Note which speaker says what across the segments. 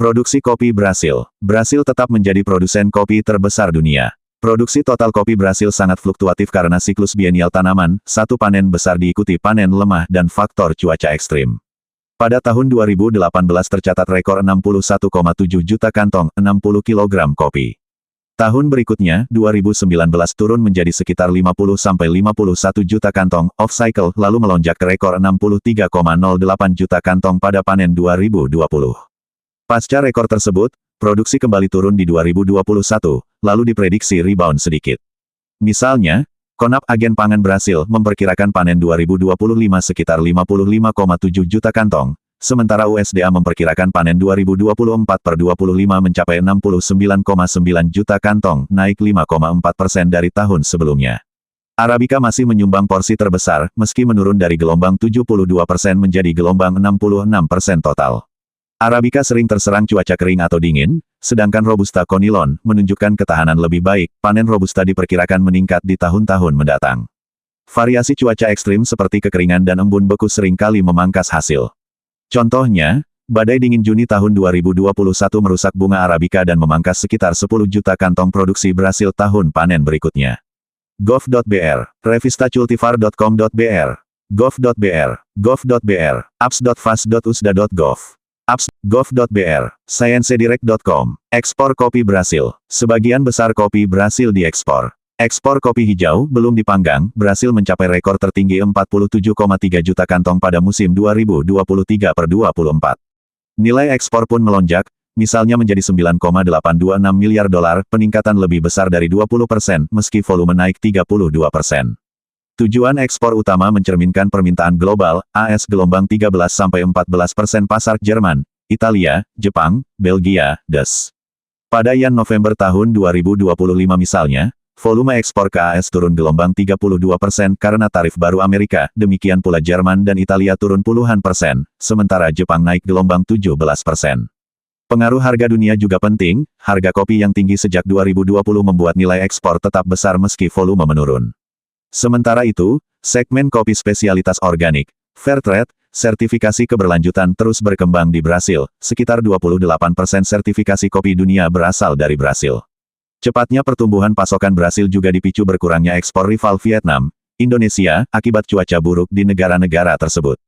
Speaker 1: Produksi kopi Brasil. Brasil tetap menjadi produsen kopi terbesar dunia. Produksi total kopi Brasil sangat fluktuatif karena siklus bienial tanaman, satu panen besar diikuti panen lemah dan faktor cuaca ekstrim. Pada tahun 2018 tercatat rekor 61,7 juta kantong, 60 kg kopi. Tahun berikutnya, 2019 turun menjadi sekitar 50-51 juta kantong, off-cycle, lalu melonjak ke rekor 63,08 juta kantong pada panen 2020. Pasca rekor tersebut, produksi kembali turun di 2021, lalu diprediksi rebound sedikit. Misalnya, Konab agen pangan Brasil memperkirakan panen 2025 sekitar 55,7 juta kantong, sementara USDA memperkirakan panen 2024/25 mencapai 69,9 juta kantong, naik 5,4% dari tahun sebelumnya. Arabica masih menyumbang porsi terbesar, meski menurun dari gelombang 72% menjadi gelombang 66% total. Arabica sering terserang cuaca kering atau dingin, sedangkan Robusta Conilon menunjukkan ketahanan lebih baik. Panen Robusta diperkirakan meningkat di tahun-tahun mendatang. Variasi cuaca ekstrim seperti kekeringan dan embun beku sering kali memangkas hasil. Contohnya, badai dingin Juni tahun 2021 merusak bunga Arabica dan memangkas sekitar 10 juta kantong produksi Brasil tahun panen berikutnya. Gov.br, revistacultivar.com.br, gov.br, gov.br, apps.fas.usda.gov. apps, gov.br, sciencedirect.com. Ekspor kopi Brasil. Sebagian besar kopi Brasil diekspor. Ekspor kopi hijau belum dipanggang, Brasil mencapai rekor tertinggi 47,3 juta kantong pada musim 2023/24. Nilai ekspor pun melonjak, misalnya menjadi 9,826 miliar dolar, peningkatan lebih besar dari 20%, meski volume naik 32%. Tujuan ekspor utama mencerminkan permintaan global, AS gelombang 13-14% pasar Jerman, Italia, Jepang, Belgia, DES. Pada November tahun 2025 misalnya, volume ekspor ke AS turun gelombang 32% karena tarif baru Amerika, demikian pula Jerman dan Italia turun puluhan persen, sementara Jepang naik gelombang 17%. Pengaruh harga dunia juga penting, harga kopi yang tinggi sejak 2020 membuat nilai ekspor tetap besar meski volume menurun. Sementara itu, segmen kopi spesialitas organik, Fairtrade, sertifikasi keberlanjutan terus berkembang di Brasil, sekitar 28% sertifikasi kopi dunia berasal dari Brasil. Cepatnya pertumbuhan pasokan Brasil juga dipicu berkurangnya ekspor rival Vietnam, Indonesia, akibat cuaca buruk di negara-negara tersebut.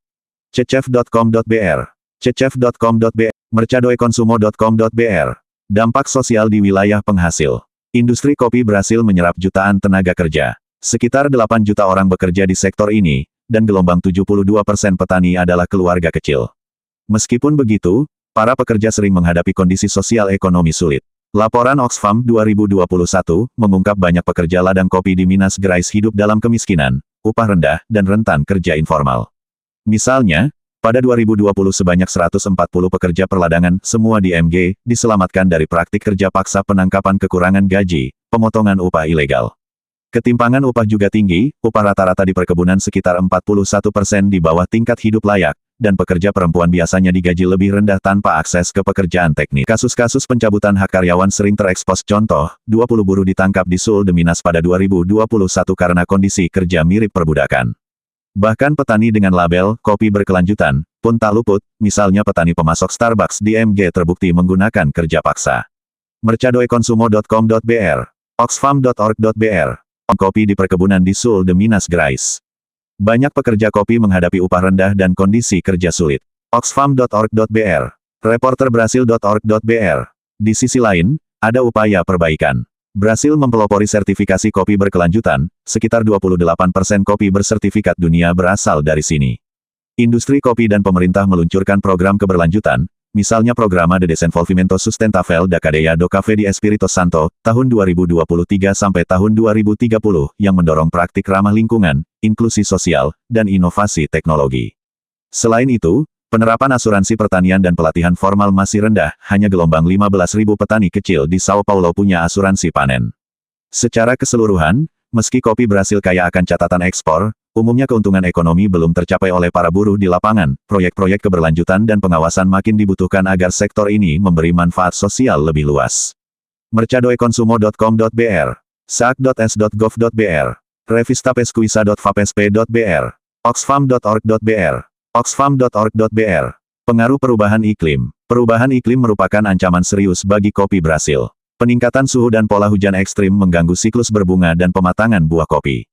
Speaker 1: Cecef.com.br, cecef.com.br, mercadoeconsumo.com.br. Dampak sosial di wilayah penghasil. Industri kopi Brasil menyerap jutaan tenaga kerja. Sekitar 8 juta orang bekerja di sektor ini, dan gelombang 72% petani adalah keluarga kecil. Meskipun begitu, para pekerja sering menghadapi kondisi sosial ekonomi sulit. Laporan Oxfam 2021 mengungkap banyak pekerja ladang kopi di Minas Gerais hidup dalam kemiskinan, upah rendah, dan rentan kerja informal. Misalnya, pada 2020 sebanyak 140 pekerja perladangan, semua di MG, diselamatkan dari praktik kerja paksa penangkapan kekurangan gaji, pemotongan upah ilegal. Ketimpangan upah juga tinggi, upah rata-rata di perkebunan sekitar 41% di bawah tingkat hidup layak, dan pekerja perempuan biasanya digaji lebih rendah tanpa akses ke pekerjaan teknis. Kasus-kasus pencabutan hak karyawan sering terekspos. Contoh, 20 buruh ditangkap di Sul de Minas pada 2021 karena kondisi kerja mirip perbudakan. Bahkan petani dengan label kopi berkelanjutan pun tak luput, misalnya petani pemasok Starbucks di MG terbukti menggunakan kerja paksa. Mercadoeconsumo.com.br, oxfam.org.br. Kopi di perkebunan di Sul de Minas Gerais. Banyak pekerja kopi menghadapi upah rendah dan kondisi kerja sulit. Oxfam.org.br, reporterbrasil.org.br. Di sisi lain, ada upaya perbaikan. Brasil mempelopori sertifikasi kopi berkelanjutan, sekitar 28% kopi bersertifikat dunia berasal dari sini. Industri kopi dan pemerintah meluncurkan program keberlanjutan, misalnya Programa de Desenvolvimento Sustentável da Cadeia do Café di Espírito Santo, tahun 2023 sampai tahun 2030, yang mendorong praktik ramah lingkungan, inklusi sosial, dan inovasi teknologi. Selain itu, penerapan asuransi pertanian dan pelatihan formal masih rendah, hanya gelombang 15.000 petani kecil di Sao Paulo punya asuransi panen. Secara keseluruhan, meski kopi Brasil kaya akan catatan ekspor, umumnya keuntungan ekonomi belum tercapai oleh para buruh di lapangan. Proyek-proyek keberlanjutan dan pengawasan makin dibutuhkan agar sektor ini memberi manfaat sosial lebih luas. Mercadoeconsumo.com.br, sac.s.gov.br, revistapesquisa.fapesp.br, oxfam.org.br, oxfam.org.br. Pengaruh perubahan iklim. Perubahan iklim merupakan ancaman serius bagi kopi Brasil. Peningkatan suhu dan pola hujan ekstrim mengganggu siklus berbunga dan pematangan buah kopi.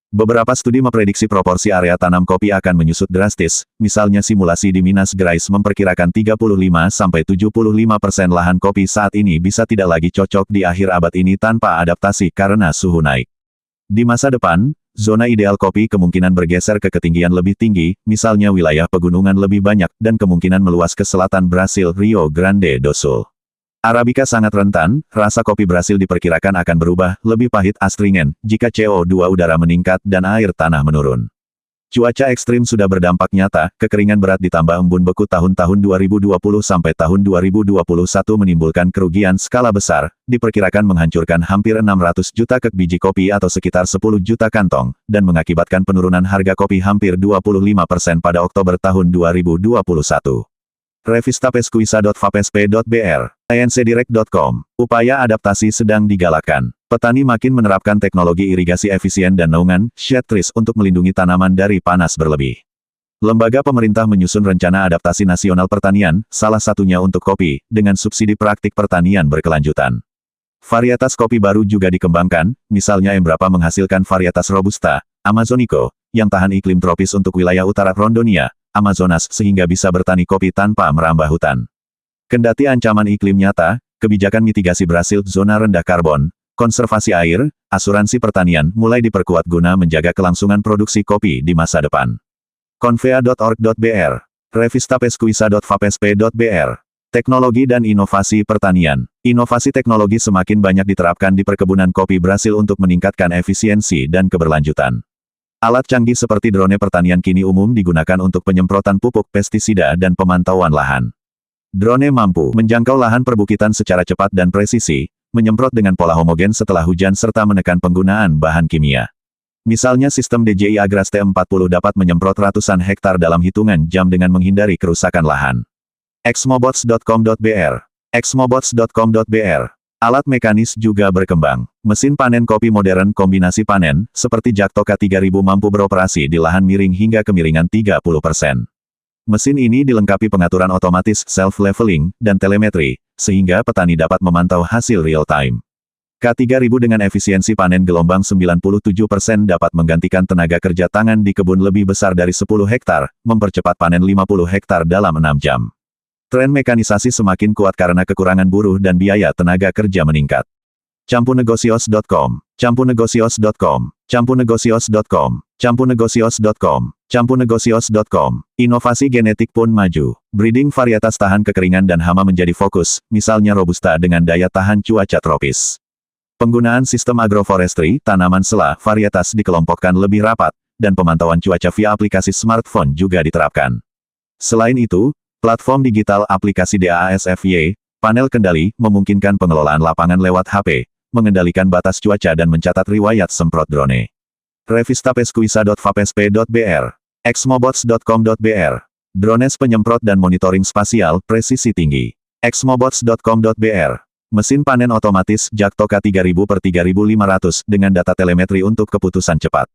Speaker 1: Beberapa studi memprediksi proporsi area tanam kopi akan menyusut drastis, misalnya simulasi di Minas Gerais memperkirakan 35–75% lahan kopi saat ini bisa tidak lagi cocok di akhir abad ini tanpa adaptasi karena suhu naik. Di masa depan, zona ideal kopi kemungkinan bergeser ke ketinggian lebih tinggi, misalnya wilayah pegunungan lebih banyak, dan kemungkinan meluas ke selatan Brasil Rio Grande do Sul. Arabica sangat rentan, rasa kopi Brasil diperkirakan akan berubah, lebih pahit astringen, jika CO2 udara meningkat dan air tanah menurun. Cuaca ekstrim sudah berdampak nyata, kekeringan berat ditambah embun beku tahun-tahun 2020 sampai tahun 2021 menimbulkan kerugian skala besar, diperkirakan menghancurkan hampir 600 juta kek biji kopi atau sekitar 10 juta kantong, dan mengakibatkan penurunan harga kopi hampir 25% pada Oktober tahun 2021. Revistapescuisa.vapsp.br, incdirect.com. Upaya adaptasi sedang digalakan. Petani makin menerapkan teknologi irigasi efisien dan naungan, shade trees untuk melindungi tanaman dari panas berlebih. Lembaga pemerintah menyusun rencana adaptasi nasional pertanian, salah satunya untuk kopi, dengan subsidi praktik pertanian berkelanjutan. Varietas kopi baru juga dikembangkan, misalnya Embrapa menghasilkan varietas Robusta, Amazonico, yang tahan iklim tropis untuk wilayah utara Rondonia, Amazonas sehingga bisa bertani kopi tanpa merambah hutan. Kendati ancaman iklim nyata, kebijakan mitigasi Brasil zona rendah karbon, konservasi air, asuransi pertanian mulai diperkuat guna menjaga kelangsungan produksi kopi di masa depan. Convea.org.br, Revistapescuisa.vapsp.br. Teknologi dan inovasi pertanian. Inovasi teknologi semakin banyak diterapkan di perkebunan kopi Brasil untuk meningkatkan efisiensi dan keberlanjutan. Alat canggih seperti drone pertanian kini umum digunakan untuk penyemprotan pupuk pestisida dan pemantauan lahan. Drone mampu menjangkau lahan perbukitan secara cepat dan presisi, menyemprot dengan pola homogen setelah hujan serta menekan penggunaan bahan kimia. Misalnya sistem DJI Agras T40 dapat menyemprot ratusan hektar dalam hitungan jam dengan menghindari kerusakan lahan. Xmobots.com.br, Xmobots.com.br. Alat mekanis juga berkembang. Mesin panen kopi modern kombinasi panen, seperti Jaktoka 3000 mampu beroperasi di lahan miring hingga kemiringan 30%. Mesin ini dilengkapi pengaturan otomatis, self-leveling, dan telemetri, sehingga petani dapat memantau hasil real-time. K3000 dengan efisiensi panen gelombang 97% dapat menggantikan tenaga kerja tangan di kebun lebih besar dari 10 hektar, mempercepat panen 50 hektar dalam 6 jam. Tren mekanisasi semakin kuat karena kekurangan buruh dan biaya tenaga kerja meningkat. Campunegosios.com, Campunegosios.com, Campunegosios.com, Campunegosios.com, Campunegosios.com. Inovasi genetik pun maju. Breeding varietas tahan kekeringan dan hama menjadi fokus, misalnya Robusta dengan daya tahan cuaca tropis. Penggunaan sistem agroforestry, tanaman sela, varietas dikelompokkan lebih rapat, dan pemantauan cuaca via aplikasi smartphone juga diterapkan. Selain itu, platform digital aplikasi DASFY, panel kendali, memungkinkan pengelolaan lapangan lewat HP, mengendalikan batas cuaca dan mencatat riwayat semprot drone. Revistapescuisa.vapsp.br, Xmobots.com.br. Drones penyemprot dan monitoring spasial, presisi tinggi. Xmobots.com.br. Mesin panen otomatis Jaktoka 3000/3500 dengan data telemetri untuk keputusan cepat.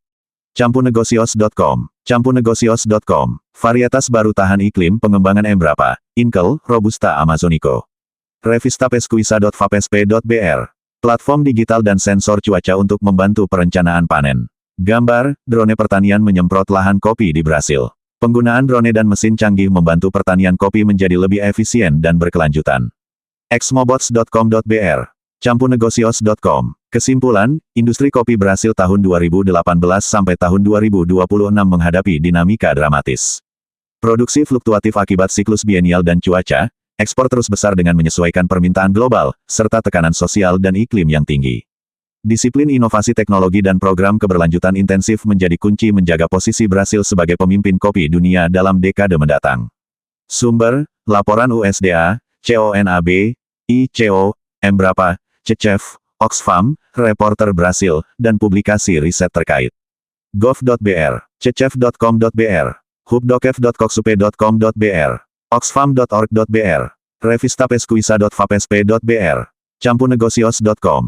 Speaker 1: Campunegosios.com, Campunegosios.com. Varietas baru tahan iklim pengembangan Embrapa, Inkel, Robusta Amazonico. Revistapescuisa.vapsp.br. Platform digital dan sensor cuaca untuk membantu perencanaan panen. Gambar, drone pertanian menyemprot lahan kopi di Brasil. Penggunaan drone dan mesin canggih membantu pertanian kopi menjadi lebih efisien dan berkelanjutan. Xmobots.com.br, Campunegosios.com. Kesimpulan, industri kopi Brasil tahun 2018 sampai tahun 2026 menghadapi dinamika dramatis. Produksi fluktuatif akibat siklus bienial dan cuaca, ekspor terus besar dengan menyesuaikan permintaan global, serta tekanan sosial dan iklim yang tinggi. Disiplin inovasi teknologi dan program keberlanjutan intensif menjadi kunci menjaga posisi Brasil sebagai pemimpin kopi dunia dalam dekade mendatang. Sumber, laporan USDA, CONAB, ICO, Embrapa, CCEF, Oxfam, Reporter Brasil, dan publikasi riset terkait. gov.br, ccef.com.br, hubdocef.koksupe.com.br, oxfam.org.br, revistapescuisa.vapsp.br, campunegosios.com.